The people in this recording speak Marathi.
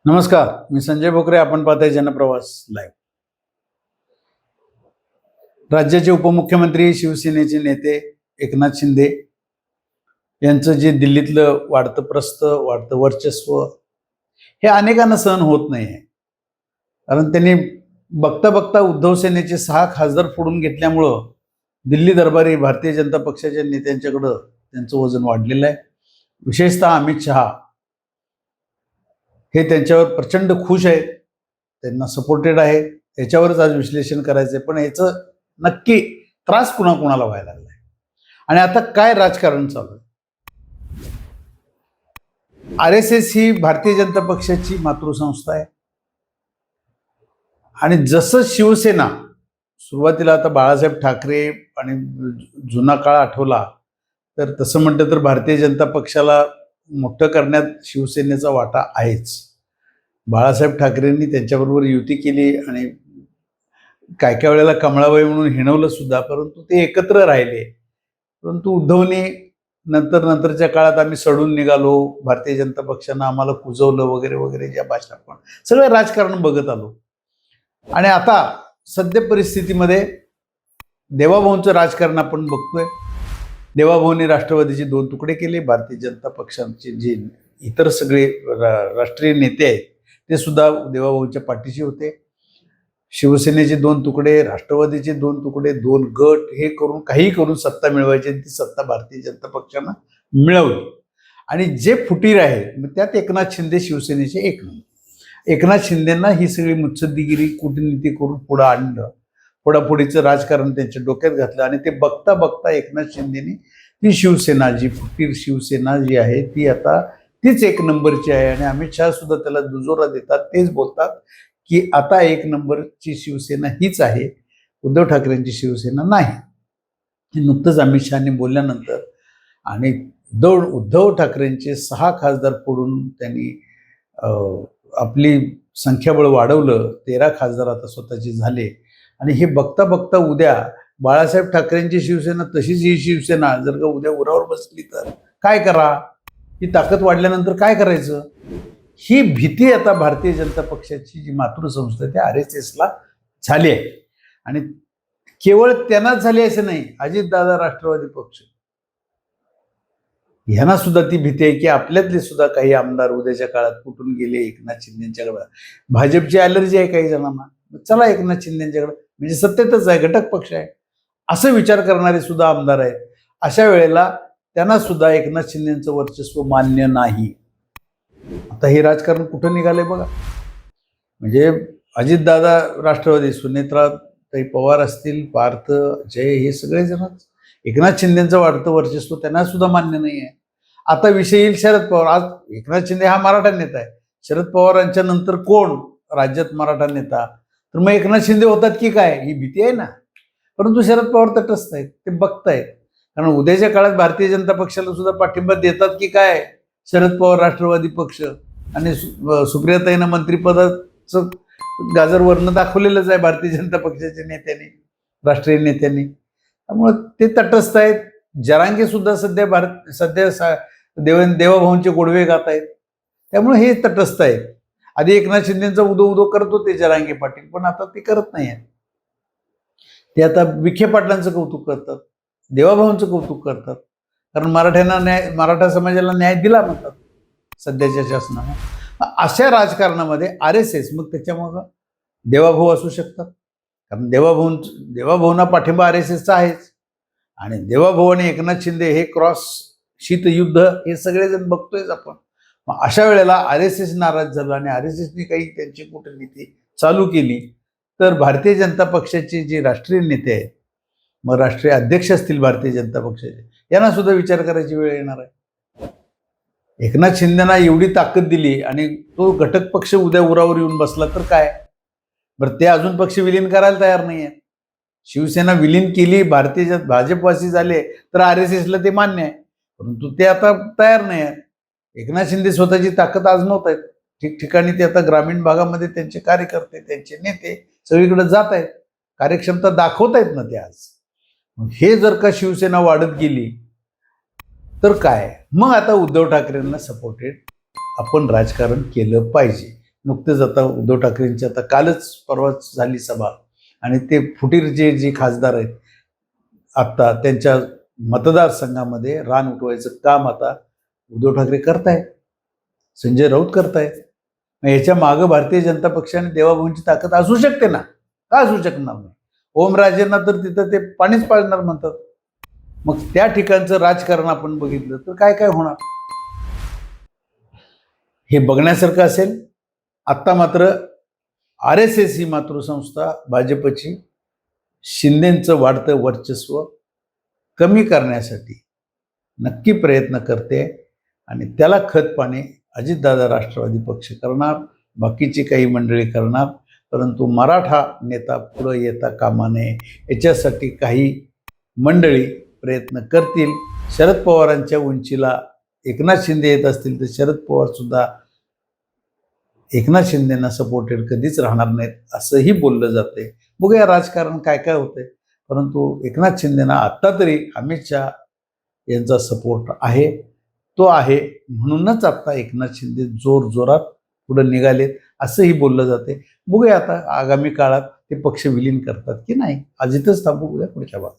नमस्कार, मी संजय भोकरे. आपण पाहताय जनप्रवास लाईव्ह. राज्याचे उपमुख्यमंत्री, शिवसेनेचे नेते एकनाथ शिंदे यांचं जे दिल्लीतलं वाढतं प्रस्थ, वाढतं वर्चस्व हे अनेकांना सहन होत नाही आहे. कारण त्यांनी बघता बघता उद्धव सेनेचे 6 खासदार फोडून घेतल्यामुळं दिल्ली दरबारी भारतीय जनता पक्षाच्या नेत्यांच्याकडं त्यांचं वजन वाढलेलं आहे. विशेषतः अमित शहा हे त्यांच्यावर प्रचंड खुश आहेत, त्यांना सपोर्टेड आहे. याच्यावरच आज विश्लेषण करायचं आहे. पण याचं नक्की त्रास कुणाकुणाला व्हायला लागलाय आणि आता काय राजकारण चालू आहे. RSS ही भारतीय जनता पक्षाची मातृसंस्था आहे आणि जसं शिवसेना सुरुवातीला, आता बाळासाहेब ठाकरे आणि जुना काळ आठवला तर तसं म्हटलं तर भारतीय जनता पक्षाला मोठं करण्यात शिवसेनेचा वाटा आहेच. बाळासाहेब ठाकरेंनी त्यांच्याबरोबर युती केली आणि काय काय वेळेला कमळाबाई म्हणून हिणवलं सुद्धा, परंतु ते एकत्र राहिले. परंतु उद्धवने नंतरच्या काळात आम्ही सडून निघालो, भारतीय जनता पक्षानं आम्हाला कुजवलं वगैरे वगैरे ज्या भाषा, आपण सगळं राजकारण बघत आलो. आणि आता सध्या परिस्थितीमध्ये देवाभाऊंचं राजकारण आपण बघतोय. देवाभाऊंनी राष्ट्रवादीचे 2 तुकडे केले. भारतीय जनता पक्षाचे जे इतर सगळे राष्ट्रीय नेते आहेत ते सुद्धा देवाभाऊंच्या पाठीशी होते. शिवसेनेचे 2 तुकडे, राष्ट्रवादीचे 2 तुकडे, 2 गट, हे करून काही करून सत्ता मिळवायची आणि ती सत्ता भारतीय जनता पक्षानं मिळवली. आणि जे फुटीर आहे त्यात एकनाथ शिंदे शिवसेनेचे एक नंबर. एकनाथ शिंदेंना ही सगळी मुत्सद्दीगिरी, कूटनीती करून पुढं आणलं, फोडाफोडीचं राजकारण त्यांच्या डोक्यात घातलं आणि ते बघता बघता एकनाथ शिंदेनी ती शिवसेना, जी फुटीर शिवसेना जी आहे ती आता तीच एक नंबरची आहे. आणि अमित शहा सुद्धा त्याला दुजोरा देतात, तेच बोलतात की आता एक नंबरची शिवसेना हीच आहे, उद्धव ठाकरेंची शिवसेना नाही. हे नुकतंच अमित शहानी बोलल्यानंतर आणि उद्धव ठाकरेंचे 6 खासदार फोडून त्यांनी आपली संख्याबळ वाढवलं. 13 खासदार आता स्वतःचे झाले. आणि हे बघता बघता उद्या बाळासाहेब ठाकरेंची शिवसेना तशीच ही शिवसेना जर का उद्या उरावर बसली तर काय करा, ही ताकद वाढल्यानंतर काय करायचं, ही भीती आता भारतीय जनता पक्षाची जी मातृसंस्था आहे त्या RSSला झाली आहे. आणि केवळ त्यांनाच झाली असं नाही, अजितदादा, राष्ट्रवादी पक्ष ह्यांना सुद्धा ती भीती आहे की आपल्यातले सुद्धा काही आमदार उद्याच्या काळात कुठून गेले एकनाथ शिंदेच्याकडे. भाजपची ॲलर्जी आहे काही जणांना, चला एकनाथ शिंदेच्याकडे, म्हणजे सत्तेतच आहे, घटक पक्ष आहे, असं विचार करणारे सुद्धा आमदार आहेत. अशा वेळेला त्यांना सुद्धा एकनाथ शिंदेचं वर्चस्व मान्य नाही. आता हे राजकारण कुठं निघालंय बघा. म्हणजे अजितदादा राष्ट्रवादी, सुनेत्राताई पवार असतील, पार्थ, जय, हे सगळे जणच एकनाथ शिंदेचं वाढतं वर्चस्व त्यांना सुद्धा मान्य नाही आहे. आता विषय येईल शरद पवार. आज एकनाथ शिंदे हा मराठा नेता आहे, शरद पवारांच्या नंतर कोण राज्यात मराठा नेता, तर मग एकनाथ शिंदे होतात की काय, ही भीती आहे ना. परंतु शरद पवार तटस्थ आहेत, ते बघतायत. कारण उद्याच्या काळात भारतीय जनता पक्षाला सुद्धा पाठिंबा देतात की काय शरद पवार, राष्ट्रवादी पक्ष. आणि सुप्रियाताईंना मंत्रिपदाचं गाजर वर्ण दाखवलेलंच आहे भारतीय जनता पक्षाच्या नेत्यांनी, राष्ट्रीय नेत्यांनी. त्यामुळे ते तटस्थ आहेत. जरांगे सुद्धा सध्या देवाभाऊंचे गोडवे गात आहेत, त्यामुळे हे तटस्थ आहेत. आधी एकनाथ शिंदेचा उदो करत होते जरांगे पाटील, पण आता ते करत नाही आहेत. ते आता विखे पाटलांचं कौतुक करतात, देवाभाऊंचं कौतुक करतात, कारण मराठा समाजाला न्याय दिला म्हणतात सध्याच्या शासनानं. अशा राजकारणामध्ये RSS, मग त्याच्यामग देवाभाऊ असू शकतात, कारण देवाभाऊंना पाठिंबा RSSचा आहेच. आणि देवाभाऊ आणि एकनाथ शिंदे हे क्रॉस शीतयुद्ध हे सगळेजण बघतोयच आपण. मग अशा वेळेला RSS नाराज झालं आणि RSSने काही त्यांची कूटनीती चालू केली तर भारतीय जनता पक्षाचे जे राष्ट्रीय नेते आहेत, मग राष्ट्रीय अध्यक्ष असतील भारतीय जनता पक्षाचे, यांना सुद्धा विचार करायची वेळ येणार आहे. एकनाथ शिंदेना एवढी ताकद दिली आणि तो घटक पक्ष उद्या उरावर येऊन बसला तर काय बरं. ते अजून पक्ष विलीन करायला तयार नाही आहेत. शिवसेना विलीन केली, भाजपवासी झाले तर RSSला ते मान्य आहे, परंतु ते आता तयार नाही आहेत. एकनाथ शिंदे स्वतःची ताकद आजमावत आहेत. ठिकठिकाणी ते आता ग्रामीण भागामध्ये त्यांचे कार्यकर्ते, त्यांचे नेते सगळीकडे जात आहेत, कार्यक्षमता दाखवत आहेत ना ते आज. हे जर का शिवसेना वाढत गेली तर काय, मग आता उद्धव ठाकरेंना सपोर्टेड आपण राजकारण केलं पाहिजे. नुकतेच आता उद्धव ठाकरेंची आता कालच परवाच झाली सभा, आणि ते फुटीरचे जे खासदार आहेत आत्ता त्यांच्या मतदारसंघामध्ये रान उठवायचं काम आता उद्धव ठाकरे करतायत, संजय राऊत करतायत. मग याच्या मागं भारतीय जनता पक्षाने देवाभाऊंची ताकद असू शकते ना, का असू शकणार नाही? ओमराजेंना तर तिथं ते पाणीच पाळणार म्हणतात. मग त्या ठिकाणचं राजकारण आपण बघितलं तर काय काय होणार हे बघण्यासारखं असेल. आत्ता मात्र RSS ही मातृसंस्था भाजपची शिंदेचं वाढतं वर्चस्व कमी करण्यासाठी नक्की प्रयत्न करते, आणि त्याला खतपाणी अजितदादा राष्ट्रवादी पक्ष करणार, बाकीची काही मंडळी करणार, परंतु मराठा नेता पुढं येता कामा नये याच्यासाठी काही मंडळी प्रयत्न करतील. शरद पवारांच्या उंचीला एकनाथ शिंदे येत असतील तर शरद पवार सुद्धा एकनाथ शिंदेना सपोर्टेड कधीच राहणार नाहीत असंही बोललं जाते. बघूया राजकारण काय काय होतंय, परंतु एकनाथ शिंदेना आत्ता तरी अमित शहा यांचा सपोर्ट आहे. तो आहे म्हणूनच आता एकनाथ शिंदे जोरात पुढे निघालेत असंही बोललं जाते. बघूया आता आगामी काळात ते पक्ष विलीन करतात की नाही. आज इथंच थांबू, पुढच्या भागात.